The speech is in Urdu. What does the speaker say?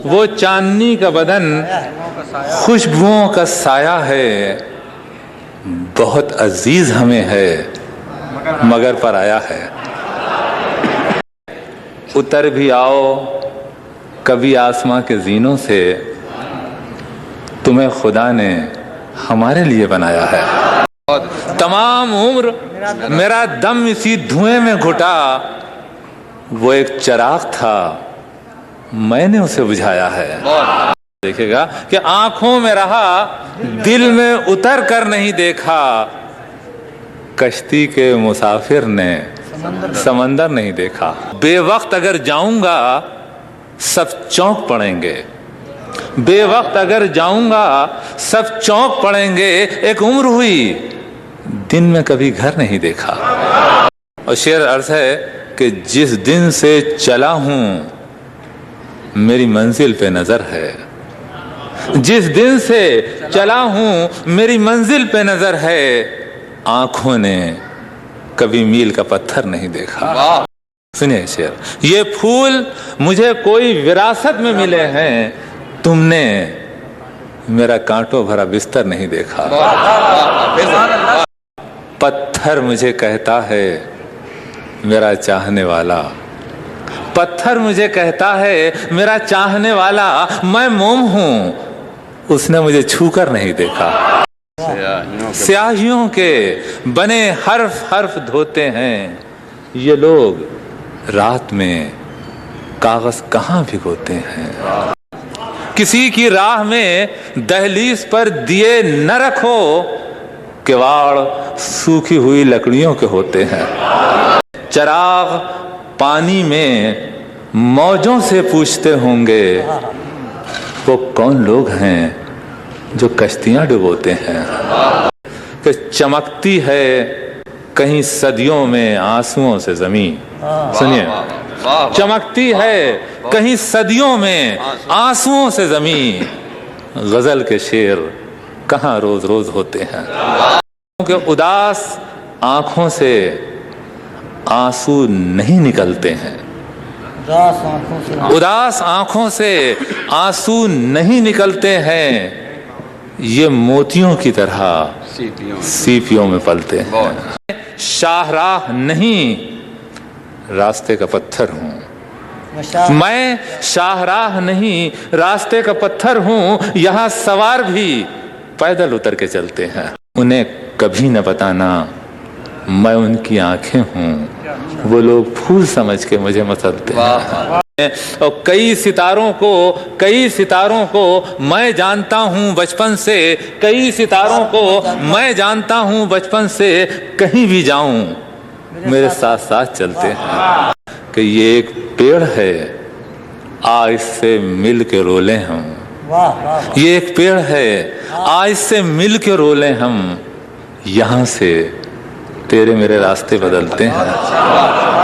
وہ چاندنی کا بدن خوشبوؤں کا سایہ ہے، بہت عزیز ہمیں ہے مگر پرایا ہے۔ اتر بھی آؤ کبھی آسماں کے زینوں سے، تمہیں خدا نے ہمارے لیے بنایا ہے۔ تمام عمر میرا دم اسی دھوئیں میں گھٹا، وہ ایک چراغ تھا میں نے اسے بجھایا ہے۔ دیکھے گا کہ آنکھوں میں رہا دل میں اتر کر نہیں دیکھا، کشتی کے مسافر نے سمندر نہیں دیکھا۔ بے وقت اگر جاؤں گا سب چونک پڑیں گے، بے وقت اگر جاؤں گا سب چونک پڑیں گے، ایک عمر ہوئی دن میں کبھی گھر نہیں دیکھا۔ اور شعر عرض ہے کہ جس دن سے چلا ہوں میری منزل پہ نظر ہے، جس دن سے چلا ہوں میری منزل پہ نظر ہے، آنکھوں نے کبھی میل کا پتھر نہیں دیکھا۔ سنیے شعر، یہ پھول مجھے کوئی وراثت میں ملے ہیں، تم نے میرا کانٹوں بھرا بستر نہیں دیکھا۔ پتھر مجھے کہتا ہے میرا چاہنے والا، پتھر مجھے کہتا ہے میرا چاہنے والا، میں موم ہوں اس نے مجھے چھو کر نہیں دیکھا۔ سیاہیوں کے بنے حرف حرف دھوتے ہیں یہ لوگ، رات میں کاغذ کہاں بھگوتے ہیں۔ کسی کی راہ میں دہلیز پر دیے نہ رکھو، کواڑ سوکھی ہوئی لکڑیوں کے ہوتے ہیں۔ چراغ پانی میں موجوں سے پوچھتے ہوں گے، وہ کون لوگ ہیں جو کشتیاں ڈبوتے ہیں۔ کہ چمکتی ہے کہیں صدیوں میں آنسوؤں سے زمین، سنیے، چمکتی ہے کہیں صدیوں میں آنسوؤں سے زمین، غزل کے شعر کہاں روز روز ہوتے ہیں۔ کہ اداس آنکھوں سے آنسو نہیں نکلتے ہیں، اداس آنکھوں سے آنسو نہیں نکلتے ہیں، یہ موتیوں کی طرح سیپیوں میں پلتے ہیں۔ شاہراہ نہیں راستے کا پتھر ہوں، میں شاہراہ نہیں راستے کا پتھر ہوں، یہاں سوار بھی پیدل اتر کے چلتے ہیں۔ انہیں کبھی نہ بتانا میں ان کی آنکھیں ہوں، وہ لوگ پھول سمجھ کے مجھے مسلتے ہیں۔ اور کئی ستاروں کو میں جانتا ہوں بچپن سے، کئی ستاروں کو میں جانتا ہوں بچپن سے، کہیں بھی جاؤں میرے ساتھ ساتھ چلتے ہیں۔ کہ یہ ایک پیڑ ہے آ اس سے مل کے رولیں ہم، یہ ایک پیڑ ہے آ اس سے مل کے رولیں ہم، یہاں سے تیرے میرے راستے بدلتے ہیں۔